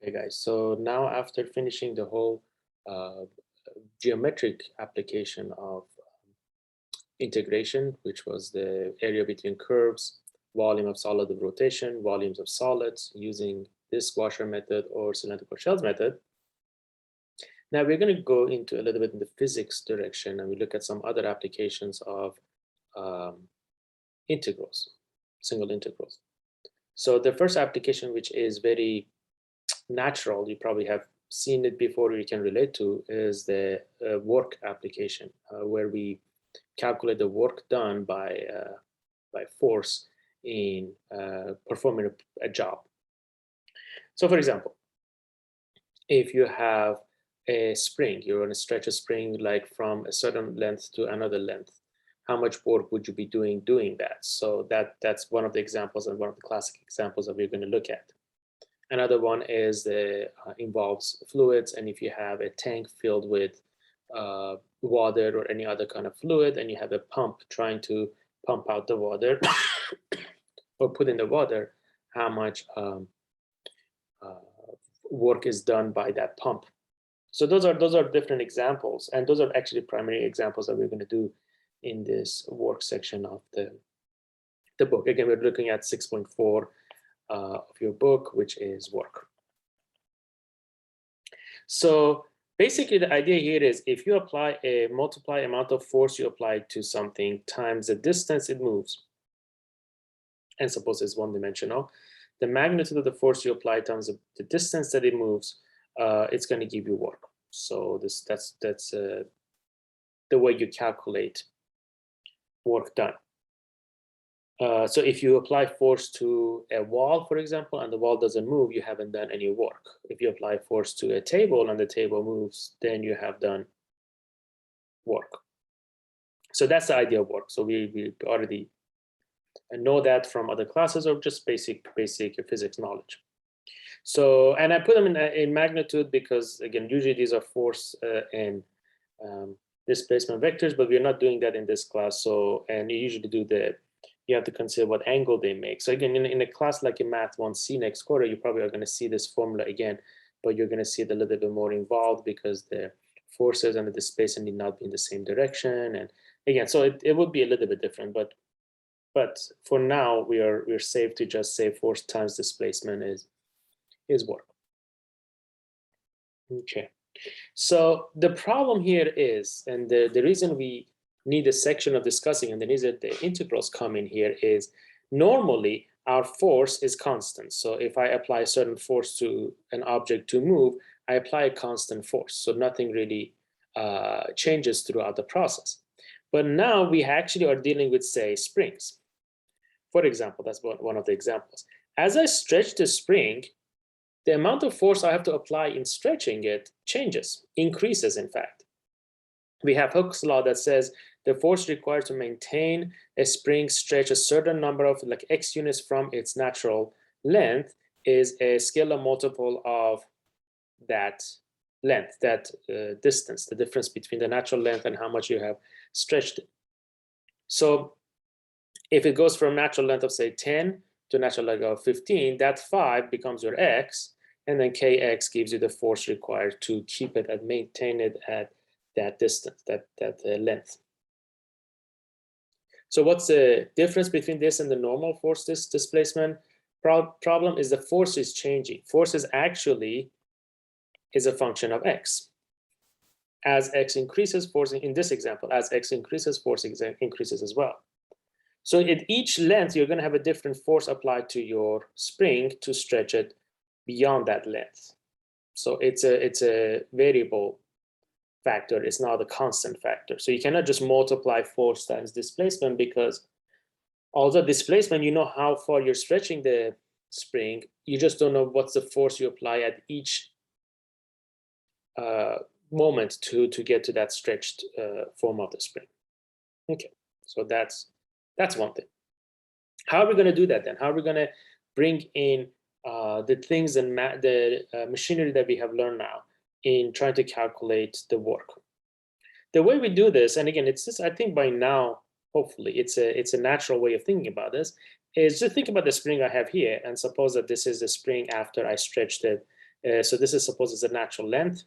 Okay, guys, so now after finishing the whole uh, geometric application of integration, which was the area between curves, volume of solid of rotation, volumes of solids using disk washer method or cylindrical shells method, now we're going to go into a little bit in the physics direction and we look at some other applications of um, integrals, single integrals. So the first application, which is very natural, you probably have seen it before, you can relate to, is the work application, where we calculate the work done by force in performing a job. So for example, if you have a spring, you're going to stretch a spring like from a certain length to another length, how much work would you be doing that? So that's one of the examples and one of the classic examples that we're going to look at. Another one is involves fluids, and if you have a tank filled with water or any other kind of fluid, and you have a pump trying to pump out the water or put in the water, how much work is done by that pump. So those are different examples, and those are actually primary examples that we're going to do in this work section of the book. Again, we're looking at 6.4 of your book, which is work. So basically the idea here is if you apply a multiply amount of force you apply to something times the distance it moves, and suppose it's one-dimensional, the magnitude of the force you apply times the distance that it moves, it's going to give you work. So that's the way you calculate work done. So if you apply force to a wall, for example, and the wall doesn't move, you haven't done any work. If you apply force to a table and the table moves, then you have done work. So that's the idea of work. So we already know that from other classes or just basic physics knowledge. So, and I put them in magnitude because, again, usually these are force and displacement vectors, but we're not doing that in this class. So, and you usually do you have to consider what angle they make. So again, in a class like in Math 1C next quarter, you probably are going to see this formula again, but you're going to see it a little bit more involved because the forces and the displacement need not be in the same direction. And again, so it would be a little bit different, but for now, we're safe to just say force times displacement is work. Okay. So the problem here is, and the reason we need a section of discussing, and the reason the integrals come in here is, normally our force is constant. So if I apply a certain force to an object to move, I apply a constant force. So nothing really changes throughout the process. But now we actually are dealing with, say, springs. For example, that's one of the examples. As I stretch the spring, the amount of force I have to apply in stretching it changes, increases, in fact. We have Hooke's law that says the force required to maintain a spring stretch a certain number of like x units from its natural length is a scalar multiple of that length, that distance, the difference between the natural length and how much you have stretched it. So if it goes from natural length of, say, 10 to natural length of 15, that 5 becomes your x, and then kx gives you the force required to keep it and maintain it at that distance, that length. So what's the difference between this and the normal force displacement? Problem is the force is changing. Force is actually a function of x. As x increases, force in this example, as x increases, force increases as well. So at each length, you're going to have a different force applied to your spring to stretch it beyond that length. So it's a variable factor. It's not a constant factor. So you cannot just multiply force times displacement, because although displacement, you know how far you're stretching the spring, you just don't know what's the force you apply at each moment to get to that stretched form of the spring. Okay, so that's one thing. How are we going to do that then? How are we going to bring in the things and the machinery that we have learned now in trying to calculate the work? The way we do this, and again, it's just, I think by now, hopefully, it's a natural way of thinking about this, is just think about the spring I have here, and suppose that this is the spring after I stretched it So this is supposed as a natural length.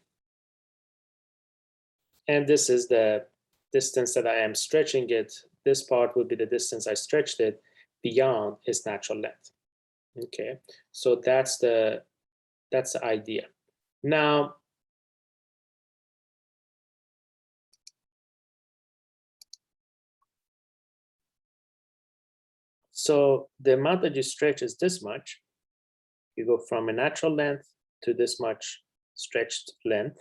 And this is the distance that I am stretching it. This part would be the distance I stretched it beyond its natural length. Okay, so that's the idea. Now, so the amount that you stretch is this much. You go from a natural length to this much stretched length,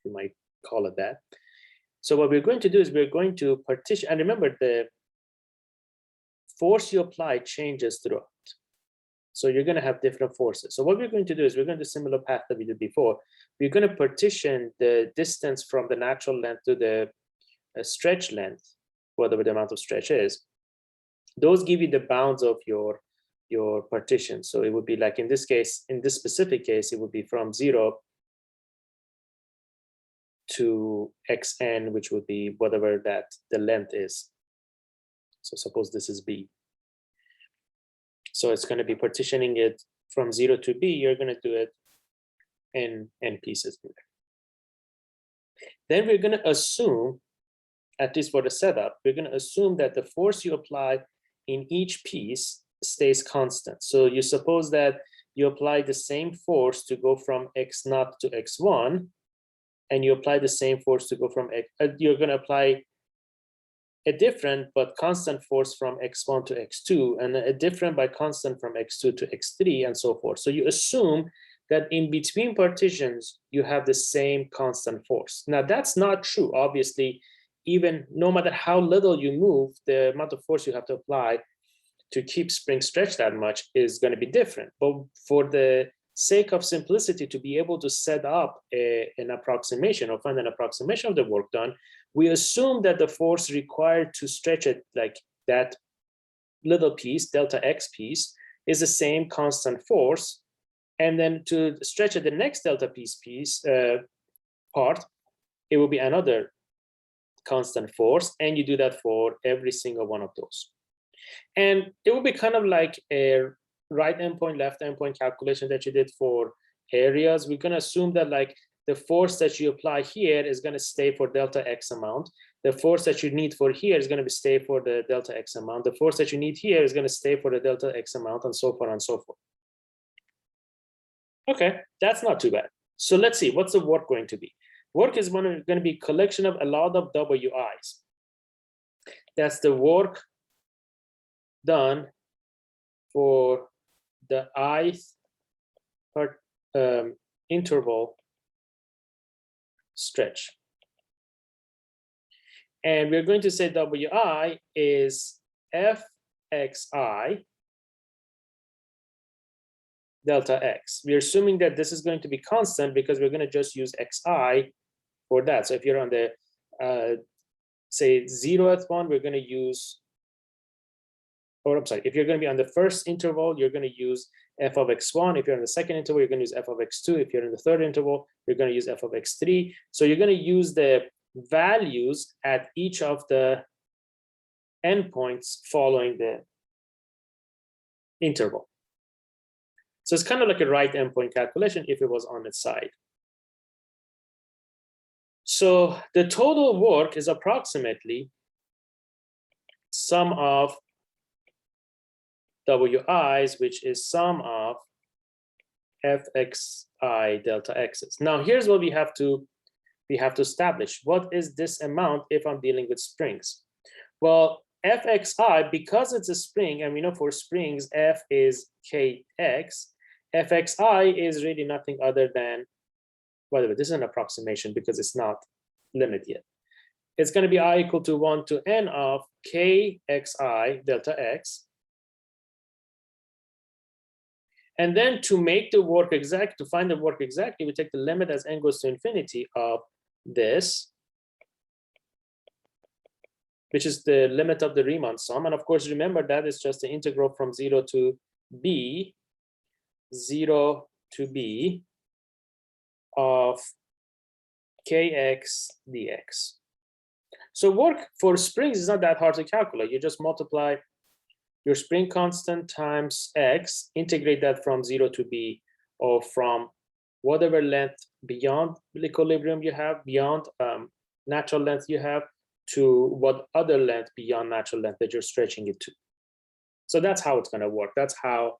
you might call it that. So what we're going to do is we're going to partition, and remember the force you apply changes throughout. So you're going to have different forces. So what we're going to do is we're going to do a similar path that we did before. We're going to partition the distance from the natural length to the stretch length, whatever the amount of stretch is. Those give you the bounds of your partition. So it would be like in this case, in this specific case, it would be from 0 to xn, which would be whatever that the length is. So suppose this is b. So it's going to be partitioning it from 0 to b. You're going to do it in n pieces. Then we're going to assume, at least for the setup, we're going to assume that the force you apply in each piece stays constant. So you suppose that you apply the same force to go from x0 to x1, and you apply the same force to go from x. You're going to apply a different but constant force from x1 to x2, and a different but constant from x2 to x3, and so forth. So you assume that in between partitions, you have the same constant force. Now, that's not true. Obviously, even no matter how little you move, the amount of force you have to apply to keep spring stretched that much is going to be different. But for the sake of simplicity, to be able to set up an approximation or find an approximation of the work done, we assume that the force required to stretch it, like that little piece, delta x piece, is the same constant force. And then to stretch it the next delta piece part, it will be another constant force. And you do that for every single one of those. And it will be kind of like a right endpoint, left endpoint calculation that you did for areas. We're going to assume that like the force that you apply here is going to stay for delta x amount. The force that you need for here is going to stay for the delta x amount. The force that you need here is going to stay for the delta x amount, and so forth and so forth. Okay, that's not too bad. So let's see, what's the work going to be? Work is going to be collection of a lot of WIs. That's the work done for the ith part interval stretch. And we're going to say WI is Fxi delta x. We're assuming that this is going to be constant because we're going to just use xi for that. So if you're on the, say, 0th one, we're going to use, or I'm sorry, if you're going to be on the first interval, you're going to use f of x1. If you're on the second interval, you're going to use f of x2. If you're in the third interval, you're going to use f of x3. So you're going to use the values at each of the endpoints following the interval. So it's kind of like a right endpoint calculation if it was on its side. So the total work is approximately sum of WIs, which is sum of Fxi delta x's. Now here's what we have to establish. What is this amount if I'm dealing with springs? Well, Fxi, because it's a spring, and we know for springs F is Kx, Fxi is really nothing other than, whatever, this is an approximation because it's not limit yet. It's going to be I equal to 1 to n of Kxi delta x. And then to make the work exact, to find the work exactly, we take the limit as n goes to infinity of this, which is the limit of the Riemann sum. And of course, remember that is just the integral from 0 to b, 0 to b of kx dx. So work for springs is not that hard to calculate. You just multiply your spring constant times x, integrate that from 0 to b, or from whatever length beyond equilibrium you have, beyond natural length you have, to what other length beyond natural length that you're stretching it to. So that's how it's going to work. That's how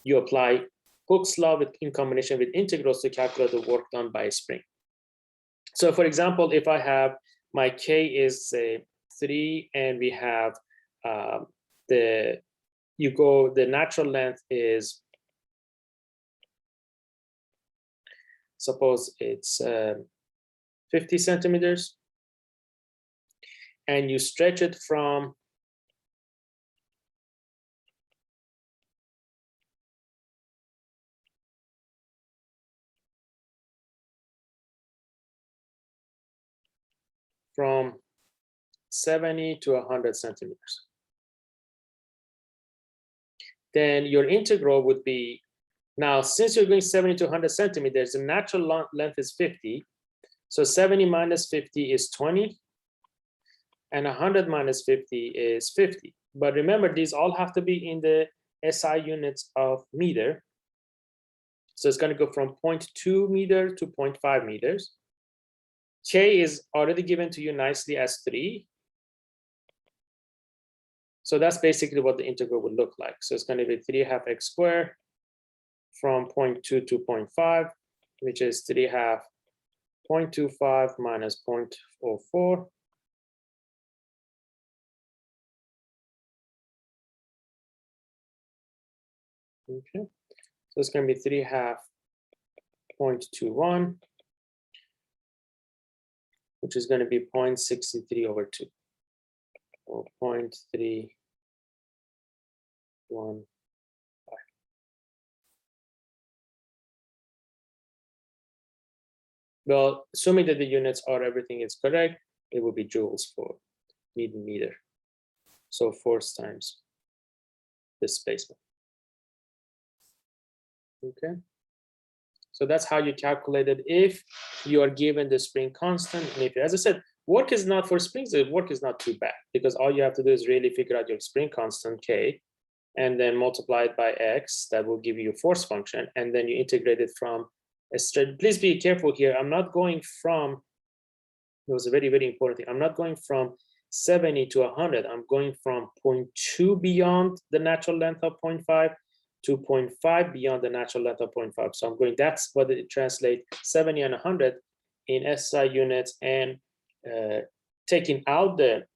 you apply Hooke's law in combination with integrals to calculate the work done by a spring. So for example, if I have my K is say 3 and we have the natural length is, suppose it's 50 centimeters, and you stretch it from from 70 to 100 centimeters. Then your integral would be, now since you're going 70 to 100 centimeters, the natural length is 50. So 70 minus 50 is 20, and 100 minus 50 is 50. But remember, these all have to be in the SI units of meter. So it's going to go from 0.2 meter to 0.5 meters. K is already given to you nicely as 3. So that's basically what the integral would look like. So it's going to be 3/2 x squared from 0.2 to 0.5, which is 3/2 0.25 minus 0.04. Okay, so it's going to be 3/2 0.21, which is going to be 0.63 over 2, or 0.315. Well, assuming that the units are everything is correct, it will be joules for Newton meter. So force times displacement. Okay. So that's how you calculate it if you are given the spring constant. And if, as I said, work is not for springs, the work is not too bad, because all you have to do is really figure out your spring constant K and then multiply it by X. That will give you a force function. And then you integrate it from a straight. Please be careful here. I'm not going from, it was a very, very important thing. I'm not going from 70 to 100. I'm going from 0.2 beyond the natural length of 0.5 to 0.5 beyond the natural length of 0.5. So I'm going, that's what it translates 70 and 100 in SI units, and taking out the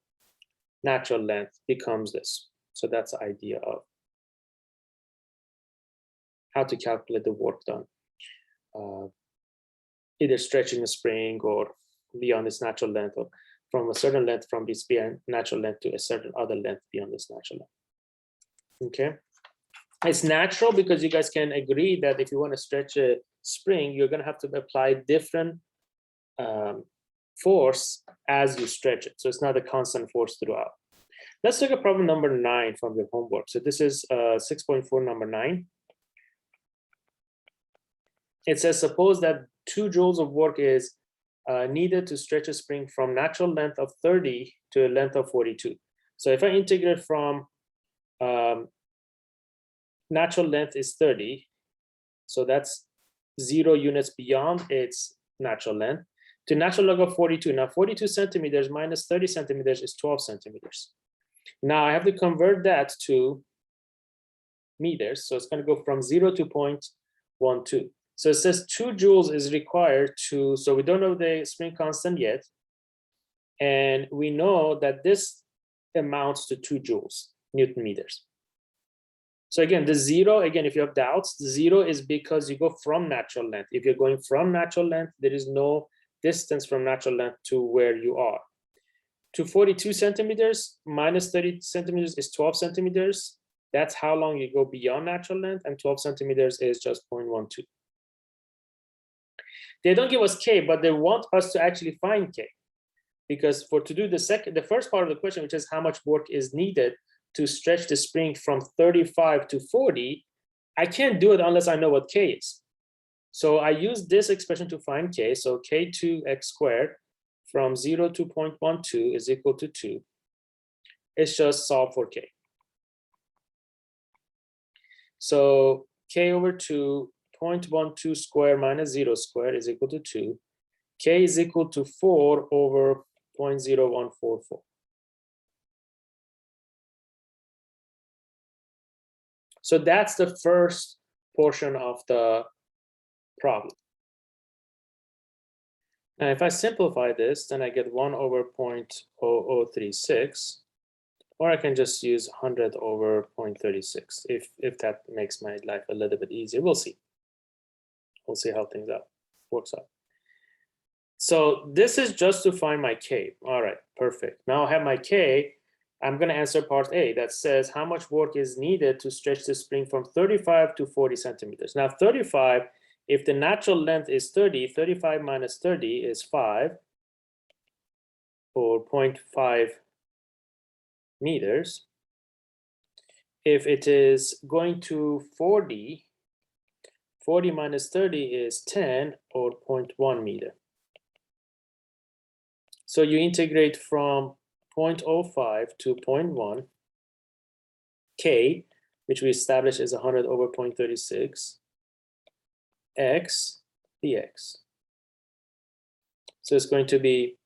natural length becomes this. So that's the idea of how to calculate the work done. Either stretching a spring or beyond its natural length, or from a certain length from this natural length to a certain other length beyond this natural length. Okay. It's natural because you guys can agree that if you want to stretch a spring, you're going to have to apply different force as you stretch it. So it's not a constant force throughout. Let's look at problem number 9 from your homework. So this is 6.4 number 9. It says, suppose that 2 joules of work is needed to stretch a spring from natural length of 30 to a length of 42. So if I integrate from natural length is 30, so that's 0 units beyond its natural length, to natural log of 42. Now 42 centimeters minus 30 centimeters is 12 centimeters. Now I have to convert that to meters. So it's going to go from 0 to 0.12. So it says 2 joules is required to, so we don't know the spring constant yet. And we know that this amounts to 2 joules, Newton meters. So again, the 0, again, if you have doubts, the 0 is because you go from natural length. If you're going from natural length, there is no distance from natural length to where you are. To 42 centimeters minus 30 centimeters is 12 centimeters. That's how long you go beyond natural length, and 12 centimeters is just 0.12. They don't give us K, but they want us to actually find K, because to do the first part of the question, which is how much work is needed to stretch the spring from 35 to 40, I can't do it unless I know what K is. So I use this expression to find K. So K2x squared from 0 to 0.12 is equal to 2. It's just solve for K. So K over 2, 0.12 square minus 0 square is equal to 2. K is equal to 4 over 0.0144. So that's the first portion of the problem. Now, if I simplify this, then I get 1 over 0.0036, or I can just use 100 over 0.36 if that makes my life a little bit easier. We'll see. We'll see how things works out. So this is just to find my K. All right, perfect. Now I have my K. I'm going to answer part A that says how much work is needed to stretch the spring from 35 to 40 centimeters. Now 35, if the natural length is 30, 35 minus 30 is 5, or 0.5 meters. If it is going to 40, 40 minus 30 is 10, or 0.1 meter. So you integrate from 0.05 to 0.1 K, which we established is 100 over 0.36, x dx. So it's going to be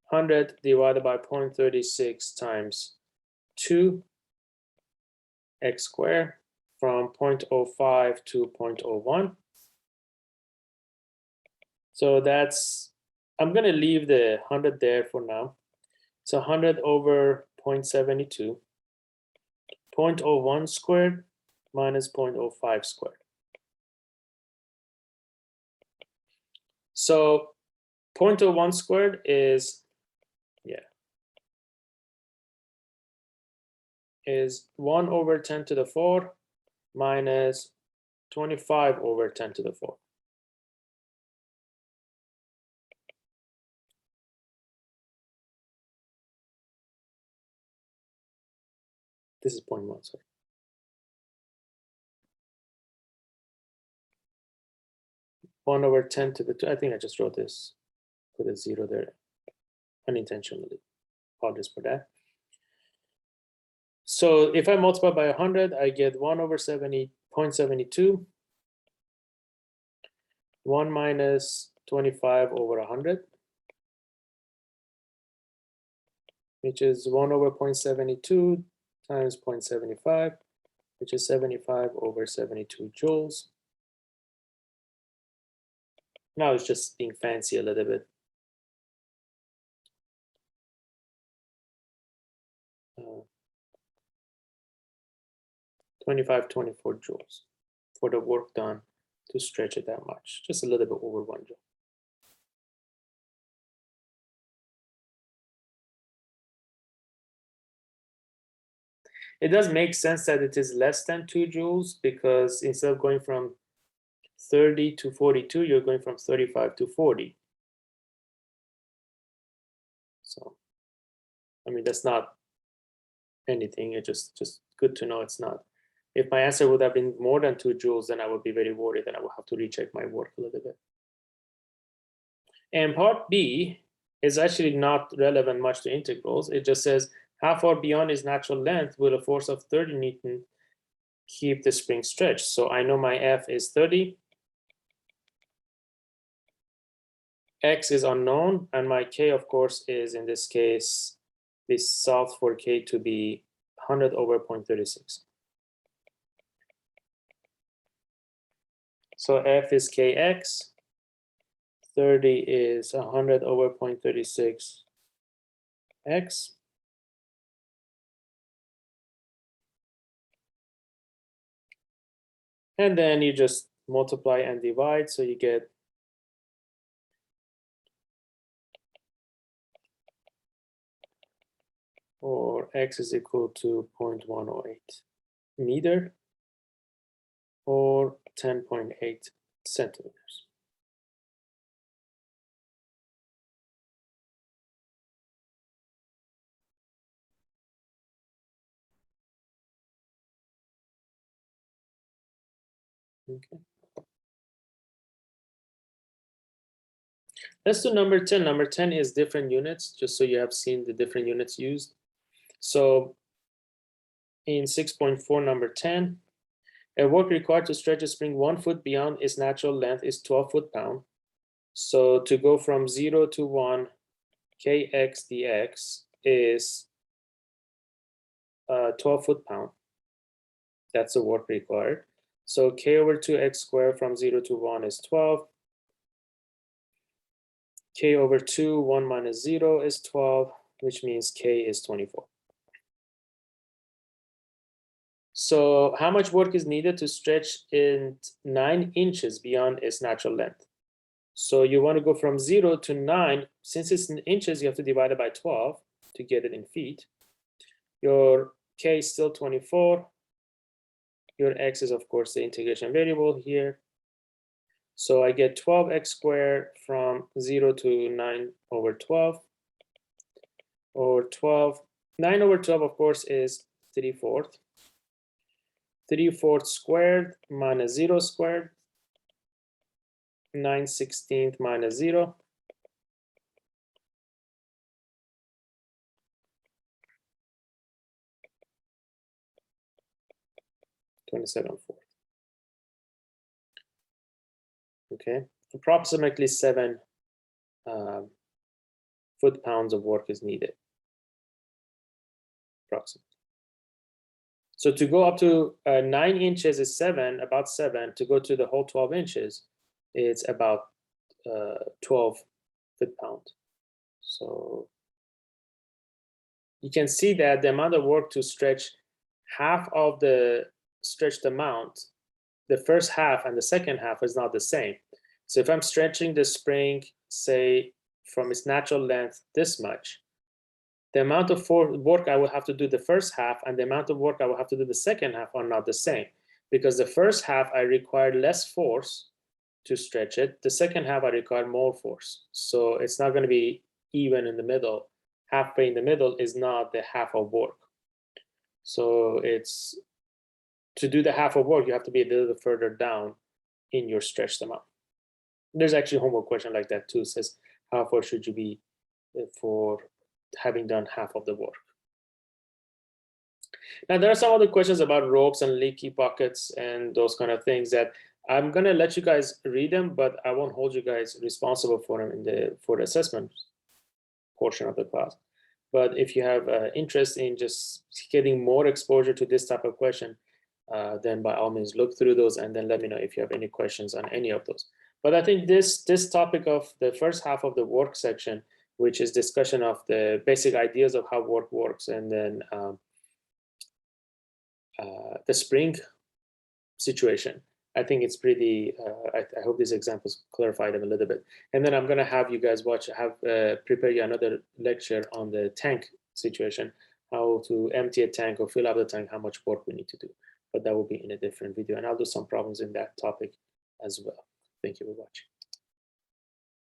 100 divided by 0.36 times 2 x squared from 0.05 to 0.01. So that's, I'm going to leave the 100 there for now. So 100 over 0.72, 0.01 squared minus 0.05 squared. So 0.01 squared is, is 1 over 10 to the 4 minus 25 over 10 to the 4. This is 0.1, sorry. One over 10 to the 2. I think I just wrote this, put a 0 there unintentionally. Apologies for that. So if I multiply by 100, I get 1 over 0.72, 1 minus 25 over 100, which is 1 over 0.72 times 0.75, which is 75 over 72 joules. Now it's just being fancy a little bit. 24 joules for the work done to stretch it that much, just a little bit over 1 joule. It does make sense that it is less than 2 joules because instead of going from 30 to 42, you're going from 35 to 40. So, I mean, that's not anything. It's just good to know it's not. If my answer would have been more than 2 joules, then I would be very worried and I would have to recheck my work a little bit. And part B is actually not relevant much to integrals. It just says, how far beyond its natural length will a force of 30 Newton keep the spring stretched? So I know my F is 30. X is unknown, and my K, of course, is in this case, we solved for K to be 100 over 0.36. So F is Kx, 30 is 100 over 0.36 x. And then you just multiply and divide, so you get or x is equal to 0.108 meter or 10.8 centimeters. Okay. Let's do number 10. Number 10 is different units, just so you have seen the different units used. So in 6.4, number 10, A work required to stretch a spring 1 foot beyond its natural length is 12 foot-pounds. So to go from 0 to 1, kx dx is 12 foot-pounds. That's the work required. So k over 2x squared from 0 to 1 is 12. K over 2, 1 minus 0 is 12, which means k is 24. So how much work is needed to stretch in 9 inches beyond its natural length? So you want to go from 0 to 9. Since it's in inches, you have to divide it by 12 to get it in feet. Your k is still 24. Your x is, of course, the integration variable here. So I get 12x squared from 0 to 9 over 12. Or 12. 9 over 12, of course, is 3/4. 3/4 squared minus 0 squared. 9/16 minus 0. 27/4. Okay, approximately 7 foot-pounds of work is needed. Approximately. So to go up to 9 inches is 7, about 7. To go to the whole 12 inches, it's about 12 foot-pounds. So you can see that the amount of work to stretch half of the stretched amount, the first half and the second half is not the same. So if I'm stretching the spring, say, from its natural length this much, the amount of work I will have to do the first half and the amount of work I will have to do the second half are not the same. Because the first half I require less force to stretch it. The second half I require more force. So it's not going to be even in the middle. Halfway in the middle is not the half of work. So it's to do the half of work, you have to be a little further down in your stretched amount. There's actually a homework question like that too. It says, how far should you be for having done half of the work? Now, there are some other questions about ropes and leaky buckets and those kind of things that I'm going to let you guys read them, but I won't hold you guys responsible for them for the assessment portion of the class. But if you have interest in just getting more exposure to this type of question, then by all means look through those and then let me know if you have any questions on any of those. But I think this topic of the first half of the work section, which is discussion of the basic ideas of how work works, and then the spring situation, I think it's pretty, I hope these examples clarify them a little bit. And then I'm going to have you guys prepare you another lecture on the tank situation, how to empty a tank or fill up the tank, how much work we need to do. But that will be in a different video. And I'll do some problems in that topic as well. Thank you for watching.